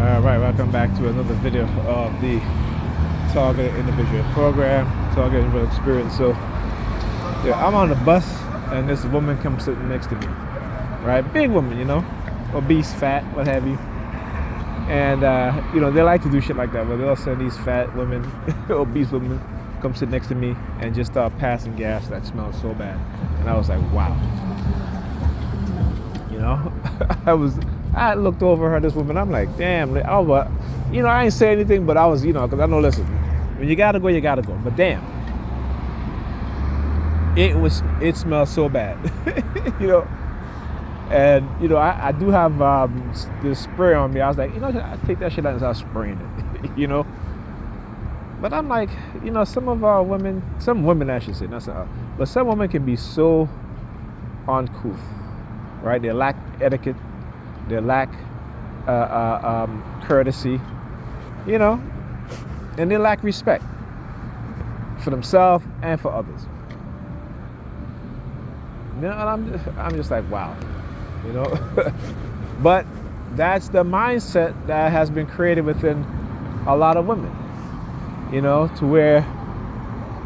All right, welcome back to another video of the Target Individual Program, Target Individual Experience. So, yeah, I'm on the bus, and this woman comes sitting next to me, right? Big woman, obese, fat, what have you. And, they like to do shit like that, where they'll send these fat women, obese women, come sit next to me and just start passing gas that smells so bad. And I was like, wow. I looked over her, this woman, I'm like, damn, I ain't say anything, but I was, because I know, listen, when you gotta go. But damn, it smells so bad, And, I do have this spray on me. I was like, I take that shit out and start spraying it, But I'm like, some women I should say, not some, but some women can be so uncouth, right? They lack etiquette. They lack courtesy, and they lack respect for themselves and for others. And I'm just like, wow, But that's the mindset that has been created within a lot of women, to where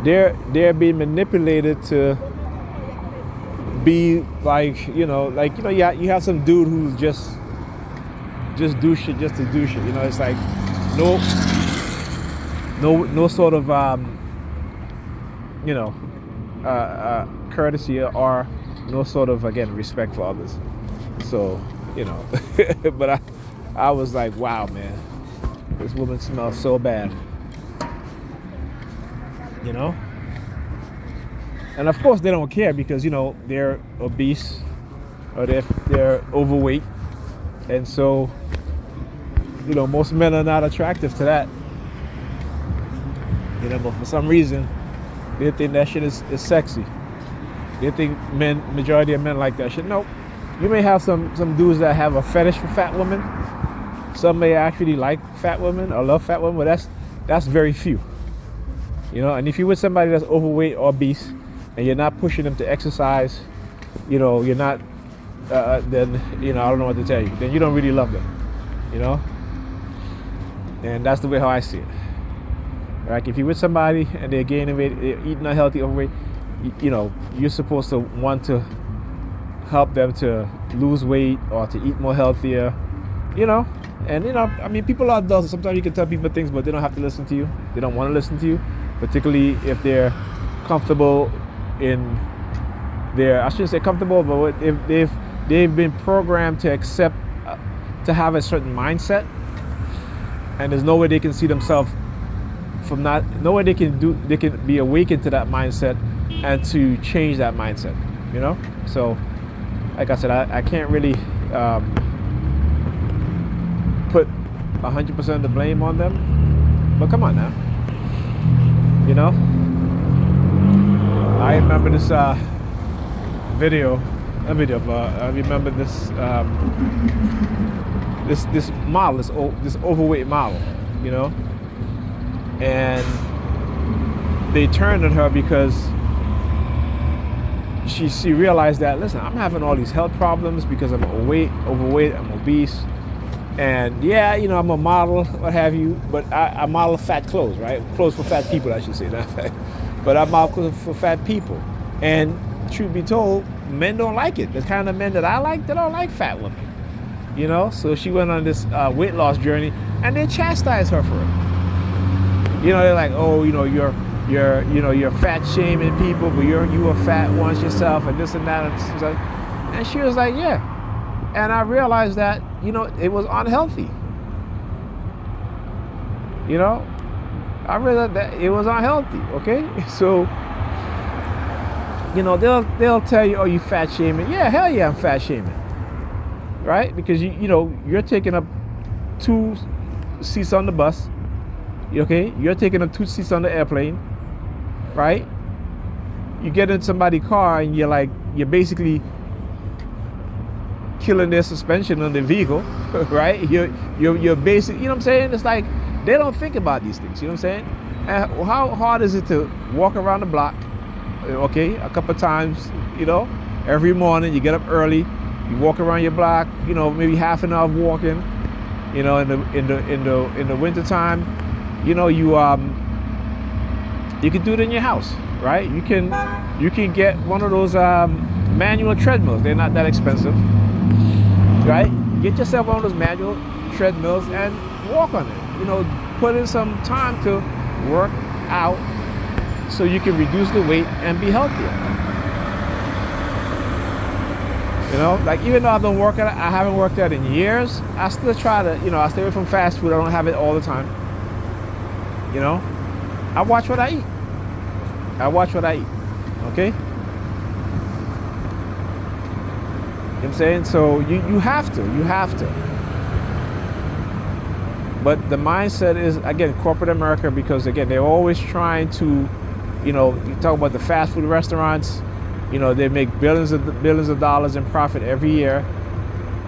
they're being manipulated to be like, you have some dude who's just do shit just to do shit. It's like no sort of courtesy or no sort of, again, respect for others. So, but I was like, wow, man, this woman smells so bad. And of course they don't care because, they're obese or they're overweight. And so, most men are not attractive to that. But for some reason, they think that shit is sexy. They think majority of men like that shit. Nope. You may have some dudes that have a fetish for fat women. Some may actually like fat women or love fat women, but that's very few. And if you're with somebody that's overweight or obese, and you're not pushing them to exercise, you're not, then, I don't know what to tell you. Then you don't really love them, And that's the way how I see it. Like, if you're with somebody and they're gaining weight, they're eating unhealthy, overweight, you're supposed to want to help them to lose weight or to eat more healthier, And, people are adults. Sometimes you can tell people things, but they don't have to listen to you. They don't want to listen to you, particularly if they're comfortable in their, I shouldn't say comfortable, but if they've been programmed to accept, to have a certain mindset, and there's no way they can see themselves from not, no way they can be awakened to that mindset and to change that mindset, So, like I said, I can't really put 100% of the blame on them, but come on now, I remember this video. I remember this this model, this overweight model, and they turned on her because she realized that, listen, I'm having all these health problems because I'm overweight, I'm obese, and yeah, I'm a model, what have you, but I model fat clothes, right? Clothes for fat people, I should say, not fat. But I model clothes for fat people, and truth be told, men don't like it. The kind of men that I like, they don't like fat women, So she went on this weight loss journey, and they chastised her for it. They're like, oh, you're fat shaming people, but you were fat once yourself, and this and that, and she was like, yeah. And I realized that, it was unhealthy. I realized that it was unhealthy. Okay, so they'll tell you, oh, you fat shaming. Yeah, hell yeah, I'm fat shaming, right? Because you're taking up 2 seats on the bus. Okay, you're taking up 2 seats on the airplane, right? You get in somebody's car and you're basically killing their suspension on the vehicle, right? You're basic, what I'm saying? It's like they don't think about these things, what I'm saying? And how hard is it to walk around the block, okay, a couple of times, every morning? You get up early, you walk around your block, maybe half an hour of walking, You know, in the winter time, you know, you can do it in your house, right? You can get one of those manual treadmills. They're not that expensive, right? Get yourself one of those manual treadmills and walk on it. You know, put in some time to work out so you can reduce the weight and be healthier. You know, like even though I haven't worked out in years, I still try to, you know, I stay away from fast food. I don't have it all the time. You know, I watch what I eat. Okay? You know what I'm saying? So you have to. But the mindset is, again, corporate America, because again, they're always trying to, you know, you talk about the fast food restaurants, you know, they make billions of dollars in profit every year,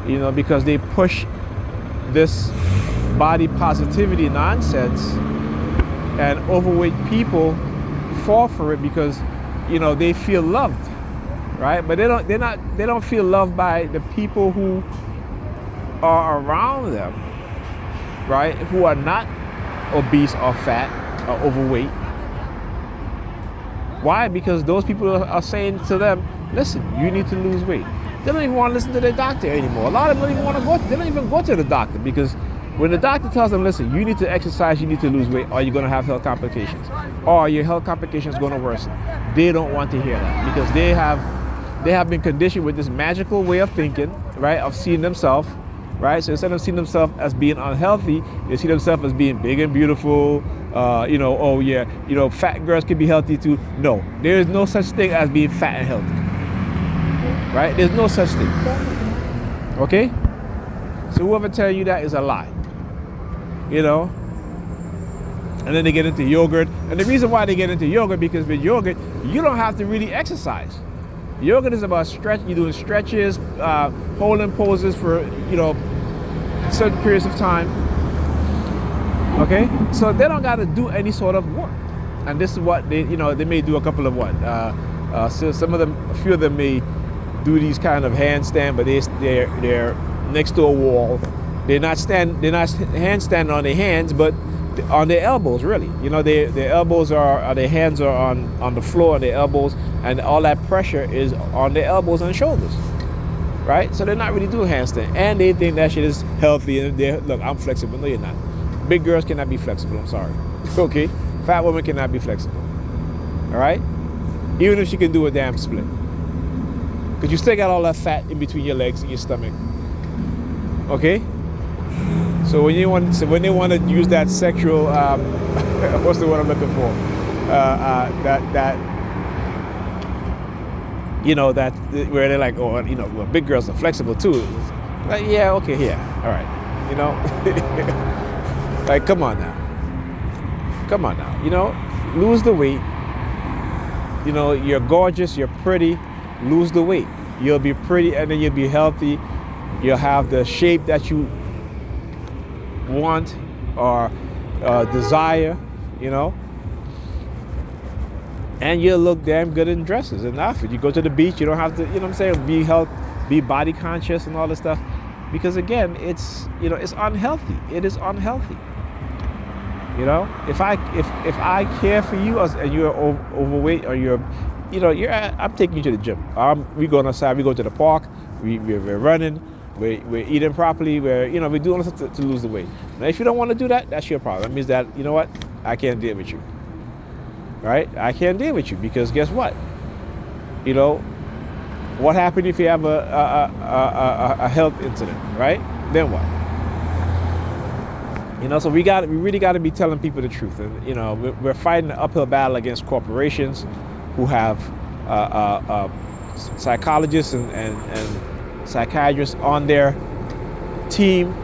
you know, because they push this body positivity nonsense, and overweight people fall for it because, you know, they feel loved, right? But they don't feel loved by the people who are around them, right? Who are not obese or fat or overweight. Why? Because those people are saying to them, listen, you need to lose weight. They don't even want to listen to their doctor anymore. A lot of them don't even want to go. They don't even go to the doctor, because when the doctor tells them, listen, you need to exercise, you need to lose weight, or you're going to have health complications, or your health complications are going to worsen, they don't want to hear that, because they have been conditioned with this magical way of thinking, right, of seeing themselves, right? So instead of seeing themselves as being unhealthy, they see themselves as being big and beautiful. You know, oh yeah, you know, fat girls can be healthy too. No, there is no such thing as being fat and healthy, right? There's no such thing. Okay? So whoever tells you that is a lie. You know? And then they get into yogurt. And the reason why they get into yogurt, because with yogurt, you don't have to really exercise. Yogurt is about stretch. You're doing stretches, holding poses for, you know, certain periods of time. Okay, so they don't got to do any sort of work, and this is what they, you know, they may do a couple of what. So some of them, a few of them may do these kind of handstand, but they're next to a wall. They're not handstanding on their hands, but on their elbows, really. You know, their elbows are, their hands are on the floor, on their elbows, and all that pressure is on their elbows and shoulders, right? So they're not really doing handstand, and they think that shit is healthy. And look, I'm flexible. No, you're not. Big girls cannot be flexible. I'm sorry. Okay, fat women cannot be flexible. All right, even if she can do a damn split, because you still got all that fat in between your legs and your stomach. Okay. So when they want to use that sexual, what's the word I'm looking for? That you know, that where they're like, oh, you know, well, big girls are flexible too. Like, yeah, okay, yeah, all right, you know. Like, come on now, you know, lose the weight. You know, you're gorgeous, you're pretty, lose the weight. You'll be pretty, and then you'll be healthy. You'll have the shape that you want or desire, you know, and you'll look damn good in dresses and outfits. You go to the beach, you don't have to, you know what I'm saying, be body conscious and all this stuff, because again, it's, you know, it's unhealthy. It is unhealthy. You know, if I care for you and you're overweight, or you're, you know, I'm taking you to the gym. We going outside, we go to the park, we're running, we're eating properly, we're doing stuff to lose the weight. Now, if you don't want to do that, that's your problem. That means that, you know what, I can't deal with you. Right? I can't deal with you, because guess what? You know, what happened if you have a health incident, right? Then what? You know, so we really got to be telling people the truth. And, you know, we're fighting an uphill battle against corporations who have psychologists and psychiatrists on their team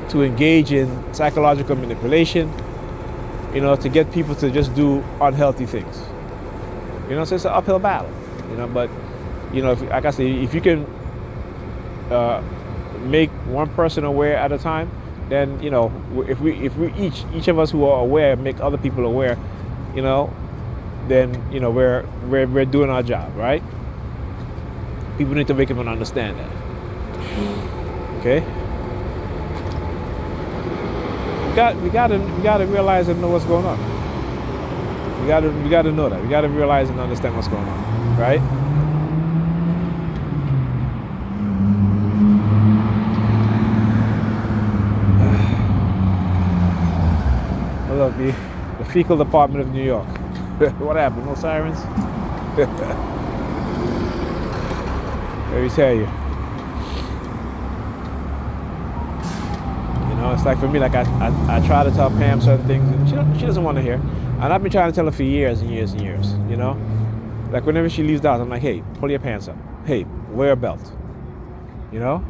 to engage in psychological manipulation, you know, to get people to just do unhealthy things. You know, so it's an uphill battle, you know, but, you know, like I say, if you can make one person aware at a time, then, you know, if we each of us who are aware make other people aware, you know, then, you know, we're doing our job, right? People need to wake up and understand that. Okay? We gotta realize and know what's going on. We gotta know that. We gotta realize and understand what's going on, right? Well, look, the fecal department of New York. What happened? No sirens? Let me tell you. You know, it's like for me, like I try to tell Pam certain things, and she doesn't want to hear. And I've been trying to tell her for years and years and years. You know, like whenever she leaves the house, I'm like, hey, pull your pants up. Hey, wear a belt. You know.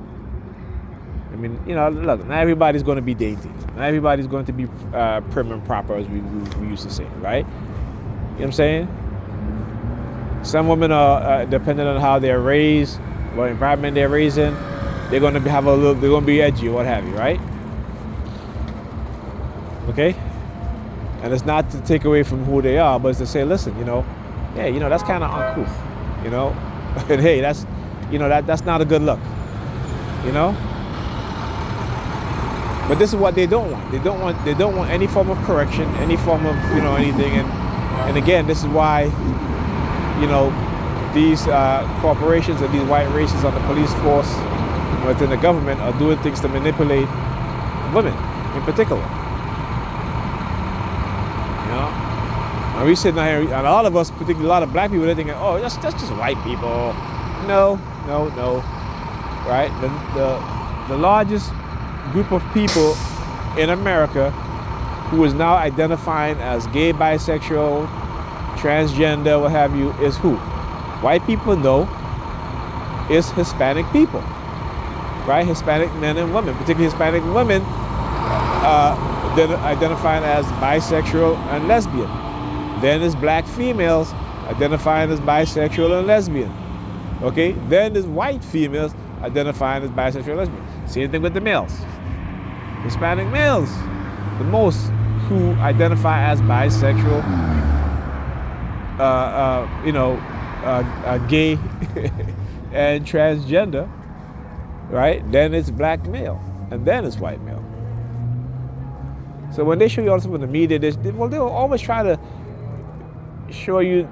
I mean, you know, look, not everybody's going to be dainty. Not everybody's going to be prim and proper, as we used to say, right? You know what I'm saying? Some women are, depending on how they're raised, what environment they're raised in, they're going to they're going to be edgy or what have you, right? Okay? And it's not to take away from who they are, but it's to say, listen, you know, yeah, you know, that's kind of uncouth, you know? And hey, that's, you know, that's not a good look, you know? But this is what they don't want. They don't want any form of correction, any form of, you know, anything. And again, this is why, you know, these corporations and these white races on the police force within the government are doing things to manipulate women in particular. You know? And we sitting here, and a lot of us, particularly a lot of black people, they're thinking, oh, that's just white people. No. Right? The largest group of people in America who is now identifying as gay, bisexual, transgender, what have you, is who? White people? No. It's Hispanic people, right? Hispanic men and women, particularly Hispanic women identifying as bisexual and lesbian. Then there's black females identifying as bisexual and lesbian. Okay? Then there's white females identifying as bisexual and lesbian. Same thing with the males. Hispanic males, the most who identify as bisexual, gay, and transgender, right? Then it's black male, and then it's white male. So when they show you all this in the media, they'll always try to show you,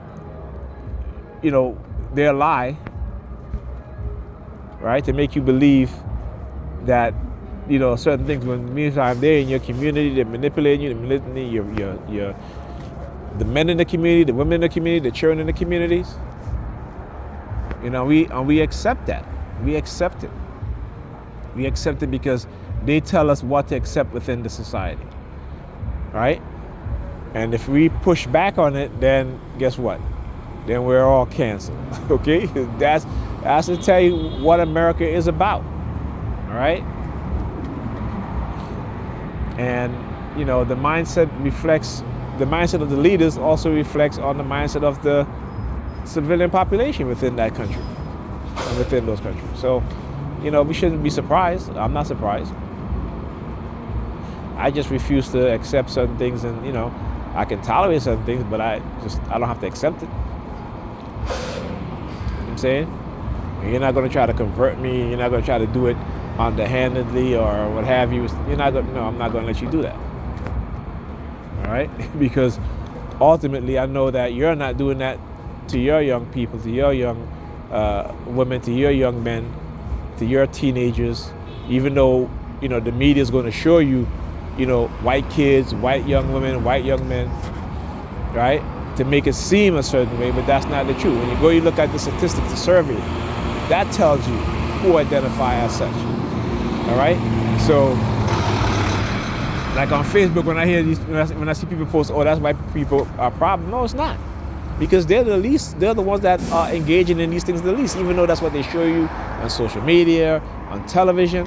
you know, their lie, right? To make you believe that, you know, certain things. When meantime they're in your community, they're manipulating you, they're manipulating your the men in the community, the women in the community, the children in the communities. You know, we accept that. We accept it. We accept it because they tell us what to accept within the society, right? And if we push back on it, then guess what? Then we're all canceled. Okay, that's to tell you what America is about. All right. And, you know, the mindset of the leaders also reflects on the mindset of the civilian population within that country and within those countries. So, you know, we shouldn't be surprised. I'm not surprised. I just refuse to accept certain things, and, you know, I can tolerate certain things, but I don't have to accept it. You know what I'm saying? And you're not going to try to convert me. You're not going to try to do it underhandedly or what have you. I'm not going to let you do that. All right? Because ultimately, I know that you're not doing that to your young people, to your young women, to your young men, to your teenagers, even though, you know, the media is going to show you, you know, white kids, white young women, white young men, right? To make it seem a certain way, but that's not the truth. When you look at the statistics, the survey, that tells you who identify as such. All right? So, like on Facebook, when I hear when I see people post, oh, that's white people are problem. No, it's not. Because they're the ones that are engaging in these things the least, even though that's what they show you on social media, on television,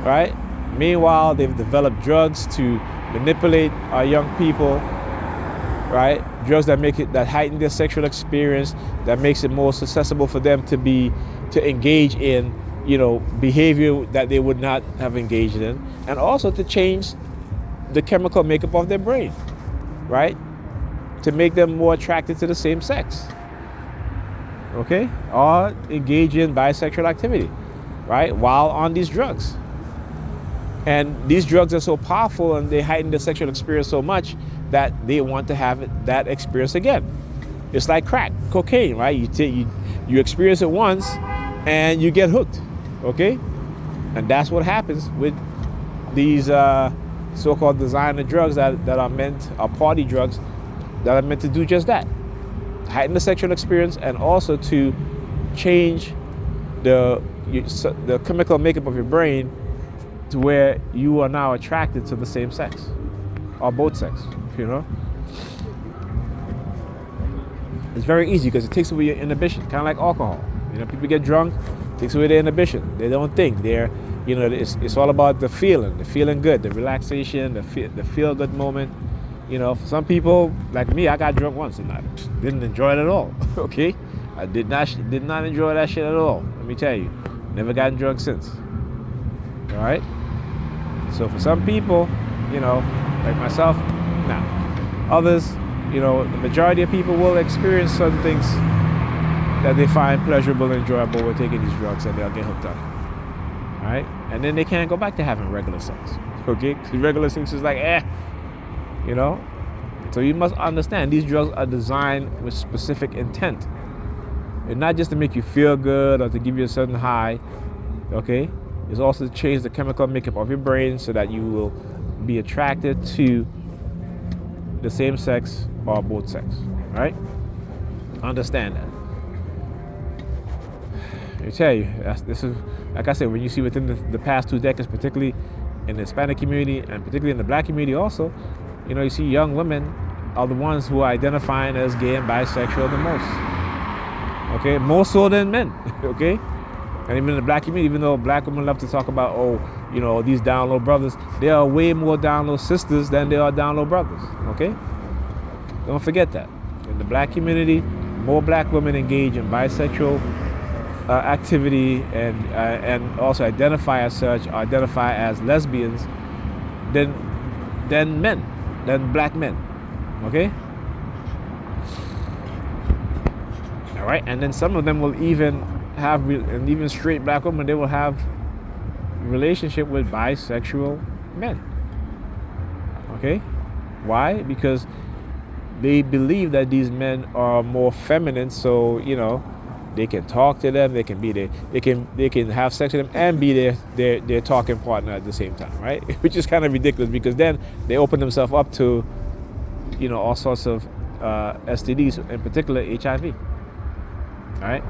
right? Meanwhile, they've developed drugs to manipulate our young people, right? Drugs that heighten their sexual experience, that makes it more accessible for them to engage in, you know, behavior that they would not have engaged in, and also to change the chemical makeup of their brain, right? To make them more attracted to the same sex, okay? Or engage in bisexual activity, right? While on these drugs. And these drugs are so powerful and they heighten the sexual experience so much that they want to have that experience again. It's like crack cocaine, right? You experience it once and you get hooked, okay? And that's what happens with these so-called designer drugs that are party drugs that are meant to do just that. Heighten the sexual experience and also to change the chemical makeup of your brain to where you are now attracted to the same sex or both sex, you know? It's very easy because it takes away your inhibition, kind of like alcohol. You know, people get drunk, it takes away their inhibition. They don't think. It's all about the feeling good, the relaxation, the feel good moment. You know, for some people, like me, I got drunk once and I didn't enjoy it at all, okay? I did not enjoy that shit at all, let me tell you. Never gotten drunk since, all right? So for some people, you know, like myself, nah. Others, you know, the majority of people will experience certain things that they find pleasurable and enjoyable when taking these drugs, and they'll get hooked on it, all right? And then they can't go back to having regular sex, okay? Because regular sex is like, you know? So you must understand these drugs are designed with specific intent. And not just to make you feel good or to give you a certain high, okay? It's also to change the chemical makeup of your brain so that you will be attracted to the same sex or both sex, right? Understand that. I tell you, this is, like I said, when you see within the past 2 decades, particularly in the Hispanic community and particularly in the black community also, you know, you see young women are the ones who are identifying as gay and bisexual the most. Okay, more so than men, okay? And even in the black community, even though black women love to talk about, you know, these down low brothers, there are way more down low sisters than there are down low brothers, okay? Don't forget that. In the black community, more black women engage in bisexual activity and also identify as such, or identify as lesbians than black men, okay? All right, and then some of them will even have, and even straight black women, they will have relationship with bisexual men, okay? Why? Because they believe that these men are more feminine, so, you know, they can talk to them, they can have sex with them and be their talking partner at the same time, right? Which is kind of ridiculous because then they open themselves up to, you know, all sorts of STDs, in particular HIV. All right.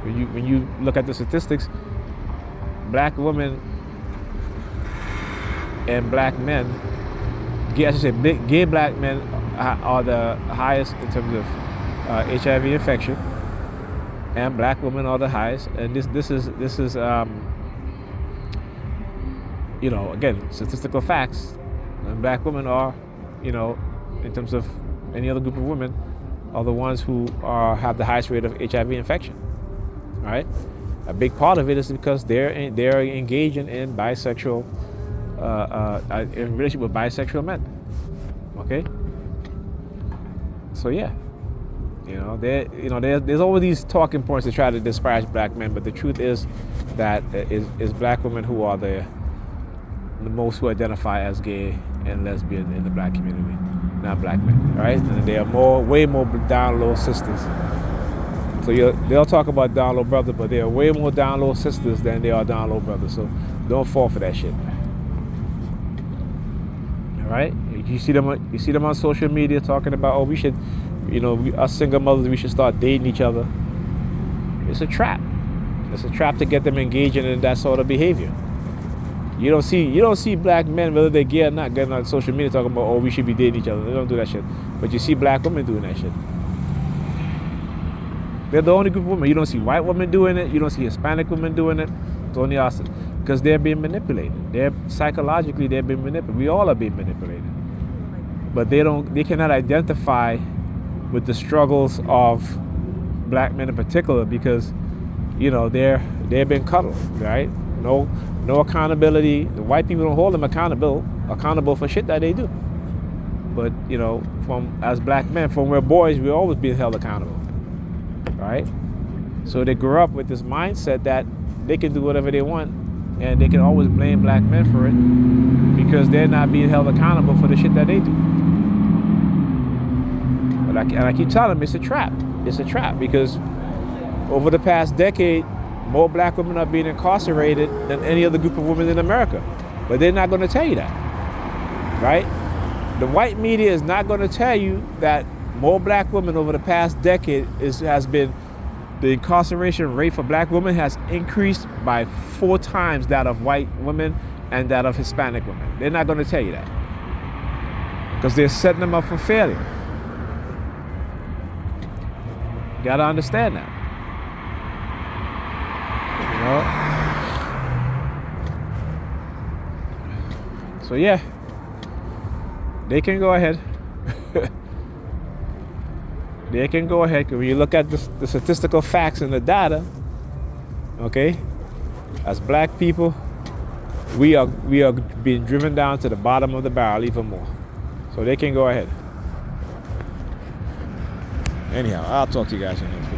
When you look at the statistics, black women and black men, gay black men are the highest in terms of HIV infection, and black women are the highest. And this is you know, again, statistical facts. And black women are, you know, in terms of any other group of women, are the ones who have the highest rate of HIV infection. All right, a big part of it is because they're engaging in bisexual, in relationship with bisexual men. Okay, so yeah, there's always these talking points to try to disparage black men, but the truth is that is black women who are the most who identify as gay and lesbian in the black community, not black men, right? And they are way more down low sisters. So they'll talk about down low brother, but they are way more down low sisters than they are down low brothers. So don't fall for that shit. All right? You see them on social media talking about, we should, us single mothers, we should start dating each other. It's a trap. It's a trap to get them engaging in that sort of behavior. You don't see black men, whether they're gay or not, getting on social media talking about, we should be dating each other. They don't do that shit. But you see black women doing that shit. They're the only group of women. You don't see white women doing it. You don't see Hispanic women doing it. It's only us, because they're being manipulated. Psychologically, they're being manipulated. We all are being manipulated. But they cannot identify with the struggles of black men in particular, because, they're being cuddled, right? No accountability. The white people don't hold them accountable for shit that they do. But, as black men, from we're boys, we're always being held accountable. Right? So they grew up with this mindset that they can do whatever they want and they can always blame black men for it because they're not being held accountable for the shit that they do. But I keep telling them it's a trap. It's a trap because over the past decade, more black women are being incarcerated than any other group of women in America. But they're not going to tell you that, right? The white media is not going to tell you that more black women over the past decade has been, the incarceration rate for black women has increased by 4 times that of white women and that of Hispanic women. They're not going to tell you that because they're setting them up for failure. You got to understand that. So yeah, they can go ahead. They can go ahead, because when you look at the statistical facts and the data, okay, as black people, we are being driven down to the bottom of the barrel even more. So they can go ahead. Anyhow, I'll talk to you guys in the next video.